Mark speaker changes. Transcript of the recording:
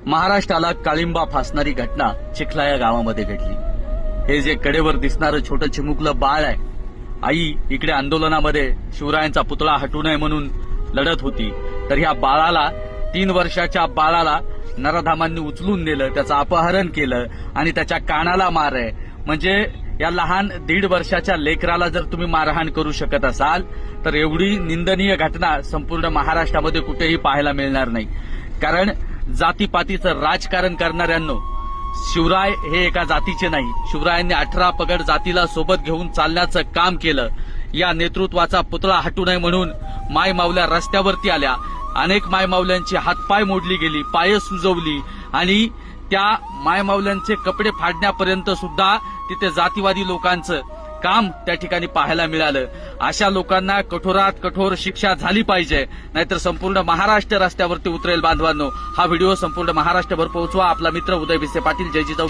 Speaker 1: महाराष्ट्राला काळिंबा फासणारी घटना चिखला या गावामध्ये घडली। हे जे कडेवर दिसणारं छोटं चिमुकलं बाळ आहे, आई इकडे आंदोलनामध्ये शिवरायांचा पुतळा हटू नये म्हणून लढत होती, तर ह्या बाळाला 3 वर्षाच्या बाळाला नराधामांनी उचलून नेलं, त्याचं अपहरण केलं आणि त्याच्या कानाला मार आहे। म्हणजे या लहान 1.5 वर्षाच्या लेकराला जर तुम्ही मारहाण करू शकत असाल तर एवढी निंदनीय घटना संपूर्ण महाराष्ट्रामध्ये कुठेही पाहायला मिळणार नाही। कारण जातीपातीचं राजकारण करणाऱ्यांनो, शिवराय हे एका जातीचे नाही, शिवरायांनी 18 पगड जातीला सोबत घेऊन चालण्याचं काम केलं। या नेतृत्वाचा पुतळा हटू नये म्हणून मायमाऊल्या रस्त्यावरती आल्या, अनेक मायमाऊल्यांची हातपाय मोडली गेली, पाय सुजवली आणि त्या मायमाऊल्यांचे कपडे फाडण्यापर्यंत सुद्धा तिथे जातीवादी लोकांचं काम त्या ठिकाणी पाहायला मिळालं। अशा लोकांना कठोरात कठोर शिक्षा झाली पाहिजे, नाहीतर संपूर्ण महाराष्ट्र रस्त्यावरती उतरेल। बांधवांनो, हा व्हिडिओ संपूर्ण महाराष्ट्रभर पोहोचवा। आपला मित्र उदय भिसे पाटील, जय जिजाऊ।